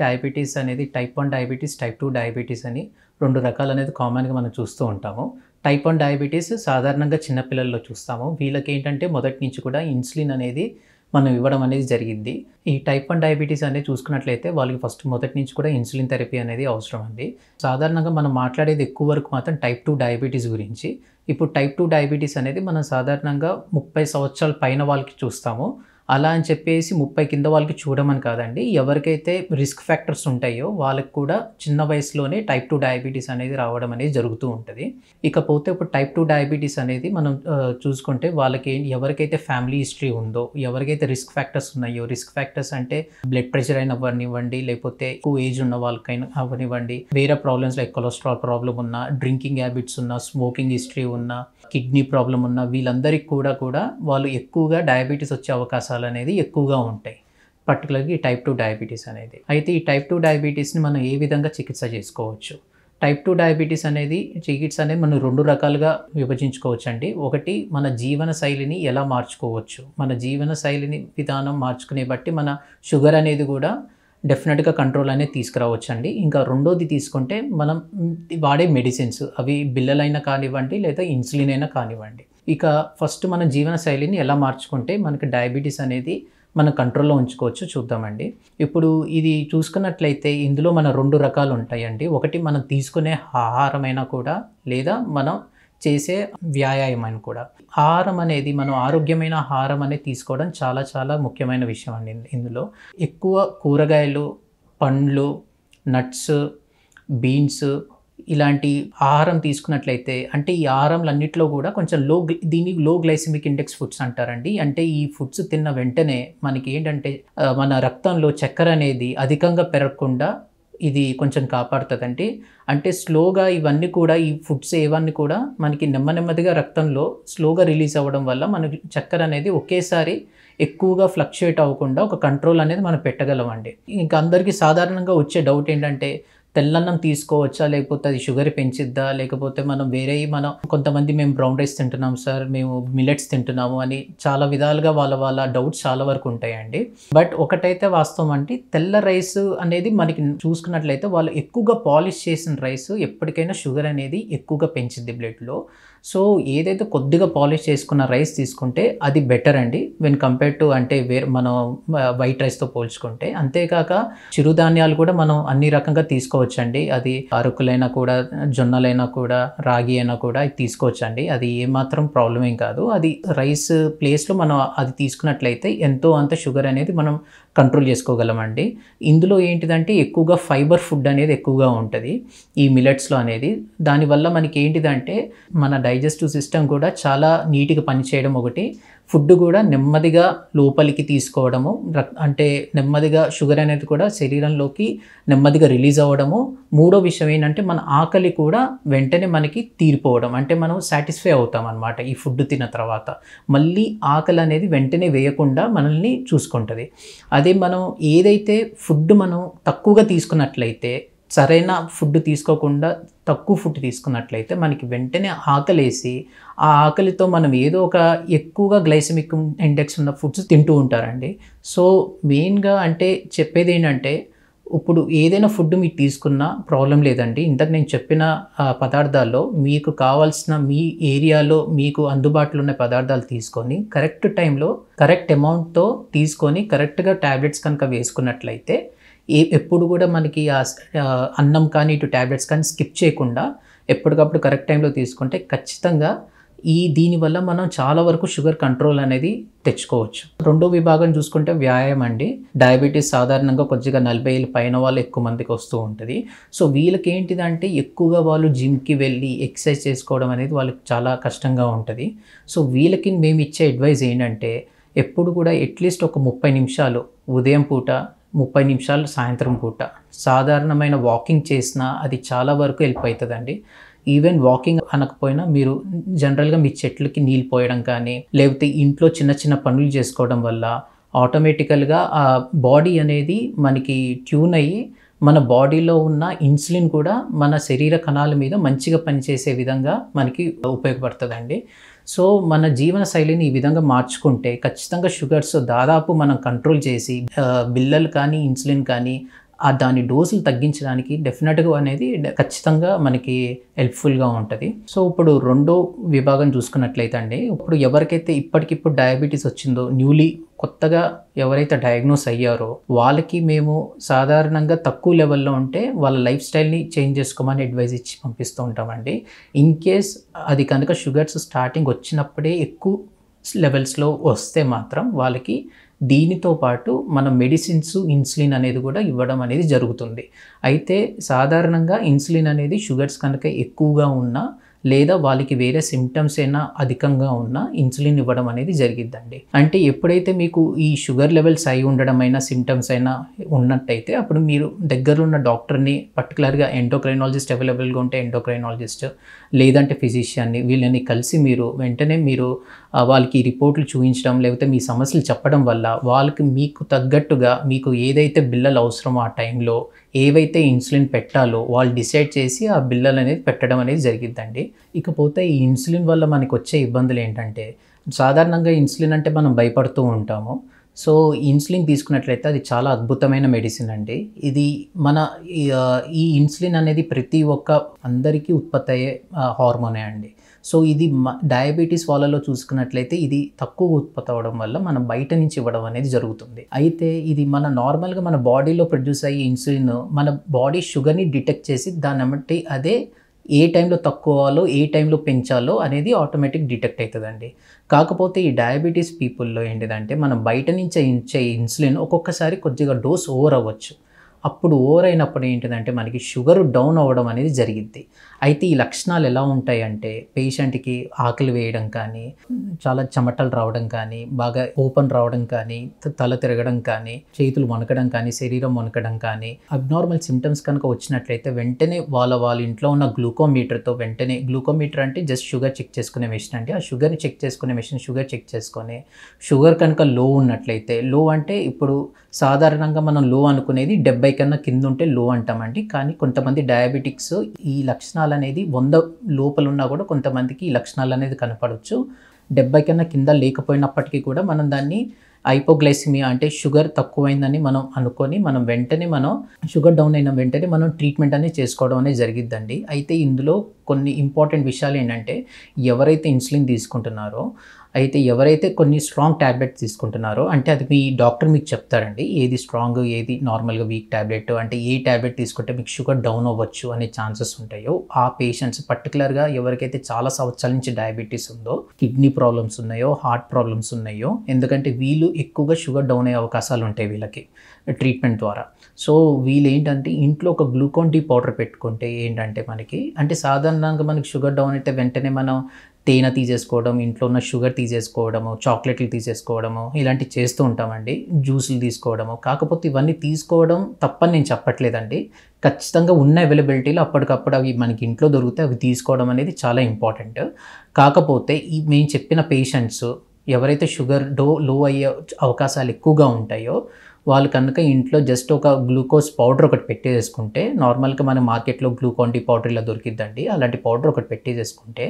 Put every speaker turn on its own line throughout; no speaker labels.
Diabetes అనేది type 1 diabetes, type 2 diabetes అని 2 రకాలనేది కామన్‌గా మనం చూస్తూ ఉంటాము. టైప్ 1 డయాబెటీస్ సాధారణంగా చిన్న పిల్లల్లో చూస్తాము. వీళ్ళకేంటంటే మొదటి నుంచి కూడా ఇన్సులిన్ అనేది మనం ఇవ్వడం అనేది జరిగిద్ది. ఈ టైప్ 1 డయాబెటీస్ అనేది చూసుకున్నట్లయితే వాళ్ళకి మొదటి నుంచి కూడా ఇన్సులిన్ థెరపీ అనేది అవసరం అండి. సాధారణంగా మనం మాట్లాడేది ఎక్కువ వరకు మాత్రం టైప్ 2 డయాబెటీస్ గురించి. ఇప్పుడు టైప్ 2 డయాబెటీస్ అనేది మనం సాధారణంగా 30 సంవత్సరాల పైన వాళ్ళకి చూస్తాము. అలా అని చెప్పేసి 30 కింద వాళ్ళకి చూడమని కాదండి. ఎవరికైతే రిస్క్ ఫ్యాక్టర్స్ ఉంటాయో వాళ్ళకి కూడా చిన్న వయసులోనే టైప్ 2 డయాబెటీస్ అనేది రావడం అనేది జరుగుతూ ఉంటది. ఇకపోతే ఇప్పుడు టైప్ 2 డయాబెటీస్ అనేది మనం చూసుకుంటే వాళ్ళకి ఎవరికైతే ఫ్యామిలీ హిస్టరీ ఉందో, ఎవరికైతే రిస్క్ ఫ్యాక్టర్స్ ఉన్నాయో, రిస్క్ ఫ్యాక్టర్స్ అంటే బ్లడ్ ప్రెషర్ అయినా అవ్వనివ్వండి, లేకపోతే ఎక్కువ ఏజ్ ఉన్న వాళ్ళకైనా అవ్వనివ్వండి, వేరే ప్రాబ్లమ్స్ లైక్ కొలెస్ట్రాల్ ప్రాబ్లమ్ ఉన్నా, డ్రింకింగ్ హ్యాబిట్స్ ఉన్నా, స్మోకింగ్ హిస్టరీ ఉన్నా, కిడ్నీ ప్రాబ్లమ్ ఉన్న వీళ్ళందరికీ కూడా వాళ్ళు ఎక్కువగా డయాబెటీస్ వచ్చే అవకాశాలు అనేది ఎక్కువగా ఉంటాయి. పర్టికులర్‌గా ఈ టైప్ 2 డయాబెటీస్ అనేది. అయితే ఈ టైప్ 2 డయాబెటీస్‌ని మనం ఏ విధంగా చికిత్స చేసుకోవచ్చు? టైప్ 2 డయాబెటీస్ అనేది చికిత్స అనేది మనం 2 రకాలుగా విభజించుకోవచ్చండి. ఒకటి మన జీవన శైలిని ఎలా మార్చుకోవచ్చు. మన జీవన శైలిని విధానం మార్చుకునే బట్టి మన షుగర్ అనేది కూడా డెఫినెట్‌గా కంట్రోల్ అనేది తీసుకురావచ్చండి. ఇంకా రెండోది తీసుకుంటే మనం వాడే మెడిసిన్స్ అవి బిళ్ళలైనా కానివ్వండి, లేదా ఇన్సులిన్ అయినా కానివ్వండి. ఇక ఫస్ట్ మన జీవన శైలిని ఎలా మార్చుకుంటే మనకి డయాబెటీస్ అనేది మనం కంట్రోల్‌లో ఉంచుకోవచ్చు చూద్దామండి. ఇప్పుడు ఇది చూసుకున్నట్లయితే ఇందులో మన 2 రకాలు ఉంటాయండి. ఒకటి మనం తీసుకునే ఆహారమైనా కూడా, లేదా మనం చేసే వ్యాయామం కూడా. ఆహారం అనేది మనం ఆరోగ్యమైన ఆహారం అనేది తీసుకోవడం చాలా చాలా ముఖ్యమైన విషయం అండి ఇందులో. ఎక్కువ కూరగాయలు, పండ్లు, నట్స్, బీన్స్ ఇలాంటి ఆహారం తీసుకున్నట్లయితే అంటే ఈ ఆహారంలన్నిట్లో కూడా కొంచెం దీన్ని లో గ్లైసెమిక్ ఇండెక్స్ ఫుడ్స్ అంటారండి. అంటే ఈ ఫుడ్స్ తిన్న వెంటనే మనకి ఏంటంటే మన రక్తంలో చక్కెర అనేది అధికంగా పెరగకుండా ఇది కొంచెం కాపాడుతుందండి. అంటే స్లోగా ఇవన్నీ కూడా ఈ ఫుడ్స్ ఇవన్నీ కూడా మనకి నెమ్మదిగా రక్తంలో స్లోగా రిలీజ్ అవ్వడం వల్ల మనకి చక్కెర అనేది ఒకేసారి ఎక్కువగా ఫ్లక్చుయేట్ అవ్వకుండా ఒక కంట్రోల్ అనేది మనం పెట్టగలమండి. ఇంకా అందరికీ సాధారణంగా వచ్చే డౌట్ ఏంటంటే తెల్లన్నం తీసుకోవచ్చా? లేకపోతే అది షుగర్ పెంచిద్దా? లేకపోతే మనం కొంతమంది మేము బ్రౌన్ రైస్ తింటున్నాం సార్, మేము మిల్లెట్స్ తింటున్నాము అని చాలా విధాలుగా వాళ్ళ డౌట్స్ చాలా వరకు ఉంటాయండి. బట్ ఒకటైతే వాస్తవం అంటే తెల్ల రైస్ అనేది మనకి చూసుకున్నట్లయితే వాళ్ళు ఎక్కువగా పాలిష్ చేసిన రైస్ ఎప్పటికైనా షుగర్ అనేది ఎక్కువగా పెంచిద్ది బ్లడ్‌లో. సో ఏదైతే కొద్దిగా పాలిష్ చేసుకున్న రైస్ తీసుకుంటే అది బెటర్ అండి వెన్ కంపేర్ టు అంటే మనం వైట్ రైస్‌తో పోల్చుకుంటే. అంతేకాక చిరుధాన్యాలు కూడా మనం అన్ని రకంగా తీసుకోవచ్చండి. అది అరకులైనా కూడా, జొన్నలైనా కూడా, రాగి అయినా కూడా ఇది తీసుకోవచ్చండి. అది ఏమాత్రం ప్రాబ్లమ్ ఏం కాదు. అది రైస్ ప్లేస్‌లో మనం అది తీసుకున్నట్లయితే ఎంతో అంత షుగర్ అనేది మనం కంట్రోల్ చేసుకోగలమండి. ఇందులో ఏంటిదంటే ఎక్కువగా ఫైబర్ ఫుడ్ అనేది ఎక్కువగా ఉంటది ఈ మిల్లెట్స్‌లో అనేది. దానివల్ల మనకి ఏంటిదంటే మన డైజెస్టివ్ సిస్టమ్ కూడా చాలా నీట్‌గా పనిచేయడం ఒకటి, ఫుడ్ కూడా నెమ్మదిగా లోపలికి తీసుకోవడము, అంటే నెమ్మదిగా షుగర్ అనేది కూడా శరీరంలోకి నెమ్మదిగా రిలీజ్ అవ్వడము. మూడో విషయం ఏంటంటే మన ఆకలి కూడా వెంటనే మనకి తీరిపోవడం. అంటే మనం సాటిస్ఫై అవుతాం అన్నమాట ఈ ఫుడ్ తిన్న తర్వాత. మళ్ళీ ఆకలి అనేది వెంటనే వేయకుండా మనల్ని చూసుకుంటది. అదే మనం ఏదైతే ఫుడ్ మనం తక్కువగా తీసుకున్నట్లయితే, సరైన ఫుడ్ తీసుకోకుండా తక్కువ ఫుడ్ తీసుకున్నట్లయితే మనకి వెంటనే ఆకలేసి, ఆ ఆకలితో మనం ఏదో ఒక ఎక్కువగా గ్లైసెమిక్ ఇండెక్స్ ఉన్న ఫుడ్స్ తింటూ ఉంటారండి. సో మెయిన్‌గా అంటే చెప్పేది ఏంటంటే ఇప్పుడు ఏదైనా ఫుడ్ మీరు తీసుకున్నా ప్రాబ్లం లేదండి. ఇందాక నేను చెప్పిన పదార్థాల్లో మీకు కావాల్సిన మీ ఏరియాలో మీకు అందుబాటులో ఉన్న పదార్థాలు తీసుకొని కరెక్ట్ టైంలో కరెక్ట్ అమౌంట్‌తో తీసుకొని కరెక్ట్‌గా టాబ్లెట్స్ కనుక వేసుకున్నట్లయితే ఎప్పుడు కూడా మనకి అన్నం కానీ ఇటు టాబ్లెట్స్ కానీ స్కిప్ చేయకుండా ఎప్పటికప్పుడు కరెక్ట్ టైంలో తీసుకుంటే ఖచ్చితంగా దీనివల్ల మనం చాలా వరకు షుగర్ కంట్రోల్ అనేది తెచ్చుకోవచ్చు. రెండో విభాగం చూసుకుంటే వ్యాయామం అండి. డయాబెటీస్ సాధారణంగా కొద్దిగా 40 ఏళ్ళ పైన వాళ్ళు ఎక్కువ మందికి వస్తూ ఉంటుంది. సో వీళ్ళకి ఏంటిదంటే ఎక్కువగా వాళ్ళు జిమ్‌కి వెళ్ళి ఎక్సర్సైజ్ చేసుకోవడం అనేది వాళ్ళకి చాలా కష్టంగా ఉంటుంది. సో వీళ్ళకి మేము ఇచ్చే అడ్వైస్ ఏంటంటే ఎప్పుడు కూడా అట్లీస్ట్ ఒక 30 నిమిషాలు ఉదయం పూట, 30 నిమిషాలు సాయంత్రం పూట సాధారణమైన వాకింగ్ చేసినా అది చాలా వరకు హెల్ప్ అవుతుందండి. ఈవెన్ వాకింగ్ అనకపోయినా మీరు జనరల్‌గా మీ చెట్లకి నీళ్ళు పోయడం కానీ, లేకపోతే ఇంట్లో చిన్న చిన్న పనులు చేసుకోవడం వల్ల ఆటోమేటికల్‌గా ఆ బాడీ అనేది మనకి ట్యూన్ అయ్యి మన బాడీలో ఉన్న ఇన్సులిన్ కూడా మన శరీర కణాల మీద మంచిగా పనిచేసే విధంగా మనకి ఉపయోగపడుతుందండి. సో మన జీవన శైలిని ఈ విధంగా మార్చుకుంటే ఖచ్చితంగా షుగర్స్ దాదాపు మనం కంట్రోల్ చేసి బిళ్ళలు కానీ, ఇన్సులిన్ కానీ దాని డోసులు తగ్గించడానికి డెఫినెట్గా అనేది ఖచ్చితంగా మనకి హెల్ప్ఫుల్గా ఉంటుంది. సో ఇప్పుడు రెండో విభాగం చూసుకున్నట్లయితే అండి, ఇప్పుడు ఎవరికైతే ఇప్పటికిప్పుడు డయాబెటీస్ వచ్చిందో, కొత్తగా ఎవరైతే డయాగ్నోస్ అయ్యారో వాళ్ళకి మేము సాధారణంగా తక్కువ లెవెల్లో ఉంటే వాళ్ళ లైఫ్ స్టైల్ని చేంజ్ చేసుకోమని అడ్వైజ్ ఇచ్చి పంపిస్తూ ఉంటామండి. ఇన్ కేస్ అది కనుక షుగర్స్ స్టార్టింగ్ వచ్చినప్పుడే ఎక్కువ లెవెల్స్లో వస్తే మాత్రం వాళ్ళకి దీనితో పాటు మన మెడిసిన్స్, ఇన్సులిన్ అనేది కూడా ఇవ్వడం అనేది జరుగుతుంది. అయితే సాధారణంగా ఇన్సులిన్ అనేది షుగర్స్ కనుక ఎక్కువగా ఉన్నా లేదా వాళ్ళకి వేరే సిమ్టమ్స్ అయినా అధికంగా ఉన్నా ఇన్సులిన్ ఇవ్వడం అనేది జరిగిద్దండి. అంటే ఎప్పుడైతే మీకు ఈ షుగర్ లెవెల్స్ అయి ఉండడం అయినా, సిమ్టమ్స్ అయినా ఉన్నట్టయితే అప్పుడు మీరు దగ్గరలో ఉన్న డాక్టర్ని, పర్టికులర్గా ఎండోక్రైనాలజిస్ట్ అవైలబుల్గా ఉంటే ఎండోక్రైనాలజిస్ట్ లేదంటే ఫిజిషియన్ని వీళ్ళని కలిసి మీరు వెంటనే వాళ్ళకి రిపోర్ట్లు చూపించడం లేకపోతే మీ సమస్యలు చెప్పడం వల్ల వాళ్ళకి మీకు తగ్గట్టుగా మీకు ఏదైతే బిళ్ళలు అవసరమో ఆ టైంలో ఏవైతే ఇన్సులిన్ పెట్టాలో వాళ్ళు డిసైడ్ చేసి ఆ బిళ్ళలు అనేది పెట్టడం అనేది జరిగిద్దండి. ఇకపోతే ఈ ఇన్సులిన్ వల్ల మనకు వచ్చే ఇబ్బందులు ఏంటంటే, సాధారణంగా ఇన్సులిన్ అంటే మనం భయపడుతూ ఉంటాము. సో ఇన్సులిన్ తీసుకున్నట్లయితే అది చాలా అద్భుతమైన మెడిసిన్ అండి. ఇది మన ఈ ఇన్సులిన్ అనేది ప్రతి ఒక్క అందరికీ ఉత్పత్తి అయ్యే హార్మోనే అండి. సో ఇది డయాబెటీస్ వాళ్ళలో చూసుకున్నట్లయితే ఇది తక్కువ ఉత్పత్తి అవ్వడం వల్ల మనం బయట నుంచి ఇవ్వడం అనేది జరుగుతుంది. అయితే ఇది నార్మల్గా మన బాడీలో ప్రొడ్యూస్ అయ్యే ఇన్సులిన్ మన బాడీ షుగర్ని డిటెక్ట్ చేసి దాన్ని బట్టి అదే ఏ టైంలో తక్కువాలో ఏ టైంలో పెంచాలో అనేది ఆటోమేటిక్ డిటెక్ట్ అవుతుందండి. కాకపోతే ఈ డయాబెటీస్ పీపుల్లో ఏంటిదంటే మనం బయట నుంచి ఇచ్చే ఇన్సులిన్ ఒక్కొక్కసారి కొద్దిగా డోస్ ఓవర్ అవ్వచ్చు. అప్పుడు ఓవర్ అయినప్పుడు ఏంటిదంటే మనకి షుగర్ డౌన్ అవ్వడం అనేది జరిగిద్ది. అయితే ఈ లక్షణాలు ఎలా ఉంటాయంటే పేషెంట్కి ఆకలి వేయడం కానీ, చాలా చెమటలు రావడం కానీ, బాగా ఓపెన్ రావడం కానీ, తల తిరగడం కానీ, చేతులు వణకడం కానీ, శరీరం వణకడం కానీ, అబ్నార్మల్ సిమ్టమ్స్ కనుక వచ్చినట్లయితే వెంటనే వాళ్ళ ఇంట్లో ఉన్న గ్లూకోమీటర్తో గ్లూకోమీటర్ అంటే జస్ట్ షుగర్ చెక్ చేసుకునే మెషిన్ అండి. ఆ షుగర్ని చెక్ చేసుకునే మెషిన్ షుగర్ చెక్ చేసుకొని షుగర్ కనుక లో ఉన్నట్లయితే, లో అంటే ఇప్పుడు సాధారణంగా మనం లో అనుకునేది 70 కన్నా కింద ఉంటే లో అంటామండి. కానీ కొంతమంది డయాబెటిక్స్ ఈ లక్షణాలు అనేది 100 లోపల ఉన్నా కూడా కొంతమందికి ఈ లక్షణాలు అనేది కనపడవచ్చు. 70 కన్నా కింద లేకపోయినప్పటికీ కూడా మనం దాన్ని హైపోగ్లైసిమియా అంటే షుగర్ తక్కువైందని మనం అనుకొని వెంటనే షుగర్ డౌన్ అయిన వెంటనే మనం ట్రీట్మెంట్ అనేది చేసుకోవడం అనేది జరిగిద్దండి. అయితే ఇందులో కొన్ని ఇంపార్టెంట్ విషయాలు ఏంటంటే, ఎవరైతే ఇన్సులిన్ తీసుకుంటున్నారో, ఎవరైతే కొన్ని స్ట్రాంగ్ ట్యాబ్లెట్స్ తీసుకుంటున్నారో, అంటే అది మీ డాక్టర్ మీకు చెప్తారండి ఏది స్ట్రాంగ్ ఏది నార్మల్గా వీక్ ట్యాబ్లెట్, అంటే ఏ ట్యాబ్లెట్ తీసుకుంటే మీకు షుగర్ డౌన్ అవ్వచ్చు అనే ఛాన్సెస్ ఉంటాయో ఆ పేషెంట్స్, పర్టికులర్గా ఎవరికైతే చాలా సంవత్సరాల నుంచి డయాబెటీస్ ఉందో, కిడ్నీ ప్రాబ్లమ్స్ ఉన్నాయో, హార్ట్ ప్రాబ్లమ్స్ ఉన్నాయో, ఎందుకంటే వీళ్ళు ఎక్కువగా షుగర్ డౌన్ అయ్యే అవకాశాలు ఉంటాయి వీళ్ళకి ట్రీట్మెంట్ ద్వారా. సో వీళ్ళు ఏంటంటే ఇంట్లో ఒక గ్లూకాన్ డి పౌడర్ పెట్టుకుంటే ఏంటంటే అంటే సాధారణంగా మనకి షుగర్ డౌన్ అయితే వెంటనే మనం తేనె తీసేసుకోవడం, ఇంట్లో ఉన్న షుగర్ తీసేసుకోవడము, చాక్లెట్లు తీసేసుకోవడము ఇలాంటివి చేస్తూ ఉంటామండి. జ్యూసులు తీసుకోవడము. కాకపోతే ఇవన్నీ తీసుకోవడం తప్పని నేను చెప్పట్లేదండి. ఖచ్చితంగా ఉన్న అవైలబిలిటీలో అప్పటికప్పుడు అవి మనకి ఇంట్లో దొరికితే అవి తీసుకోవడం అనేది చాలా ఇంపార్టెంట్. కాకపోతే మేము చెప్పిన పేషెంట్స్ ఎవరైతే షుగర్ లో అయ్యే అవకాశాలు ఎక్కువగా ఉంటాయో వాళ్ళు కనుక ఇంట్లో జస్ట్ ఒక గ్లూకోజ్ పౌడర్ ఒకటి పెట్టేసుకుంటే, నార్మల్గా మన మార్కెట్లో గ్లూకాన్ డి పౌడర్ ఇలా దొరికిద్దండి. అలాంటి పౌడర్ ఒకటి పెట్టేసుకుంటే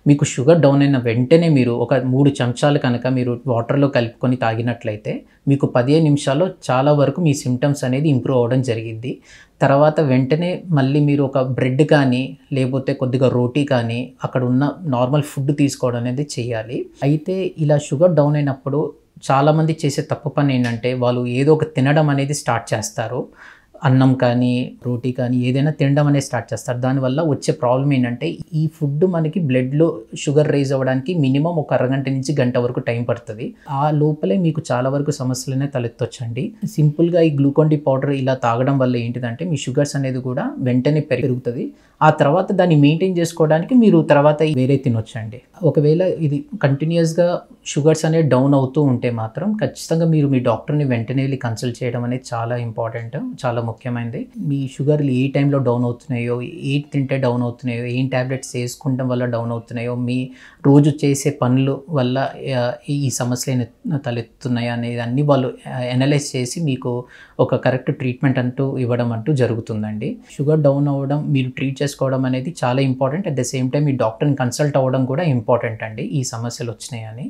మీకు షుగర్ డౌన్ అయిన వెంటనే మీరు ఒక 3 చెంచాలు కనుక మీరు వాటర్లో కలుపుకొని తాగినట్లయితే మీకు 15 నిమిషాల్లో చాలా వరకు మీ సిమ్టమ్స్ అనేది ఇంప్రూవ్ అవ్వడం జరిగిద్ది. తర్వాత వెంటనే మళ్ళీ మీరు ఒక బ్రెడ్ కానీ లేకపోతే కొద్దిగా రోటీ కానీ అక్కడ ఉన్న నార్మల్ ఫుడ్ తీసుకోవడం అనేది చేయాలి. అయితే ఇలా షుగర్ డౌన్ అయినప్పుడు చాలామంది చేసే తప్పు పని ఏంటంటే వాళ్ళు ఏదో ఒక తినడం అనేది స్టార్ట్ చేస్తారు. అన్నం కానీ, రోటీ కానీ ఏదైనా తినడం అనేది స్టార్ట్ చేస్తారు. దానివల్ల వచ్చే ప్రాబ్లం ఏంటంటే ఈ ఫుడ్ మనకి బ్లడ్లో షుగర్ రైజ్ అవ్వడానికి మినిమం ఒక అరగంట నుంచి గంట వరకు టైం పడుతుంది. ఆ లోపలే మీకు చాలా వరకు సమస్యలనే తలెత్తొచ్చండి. సింపుల్గా ఈ గ్లూకాన్ డి పౌడర్ ఇలా తాగడం వల్ల ఏంటిదంటే మీ షుగర్స్ అనేది కూడా వెంటనే పెరుగుతుంది. ఆ తర్వాత దాన్ని మెయింటైన్ చేసుకోవడానికి మీరు తర్వాత వేరే తినొచ్చండి. ఒకవేళ ఇది కంటిన్యూస్గా షుగర్స్ అనేది డౌన్ అవుతూ ఉంటే మాత్రం ఖచ్చితంగా మీరు మీ డాక్టర్ని వెంటనే వెళ్ళి కన్సల్ట్ చేయడం అనేది చాలా ఇంపార్టెంట్, చాలా ముఖ్యమైనది. మీ షుగర్లు ఏ టైంలో డౌన్ అవుతున్నాయో, ఏం తింటే డౌన్ అవుతున్నాయో, ఏం ట్యాబ్లెట్స్ వేసుకుంటాం వల్ల డౌన్ అవుతున్నాయో, మీ రోజు చేసే పనుల వల్ల ఈ సమస్యలు తలెత్తున్నాయో అనేది అన్ని వాళ్ళు అనలైజ్ చేసి మీకు ఒక కరెక్ట్ ట్రీట్మెంట్ ఇవ్వడం జరుగుతుందండి. షుగర్ డౌన్ అవ్వడం, మీరు ట్రీట్ చేసుకోవడం అనేది చాలా important. At the same time మీ డాక్టర్ని కన్సల్ట్ అవ్వడం కూడా ఇంపార్టెంట్ అండి ఈ సమస్యలు వచ్చినాయని.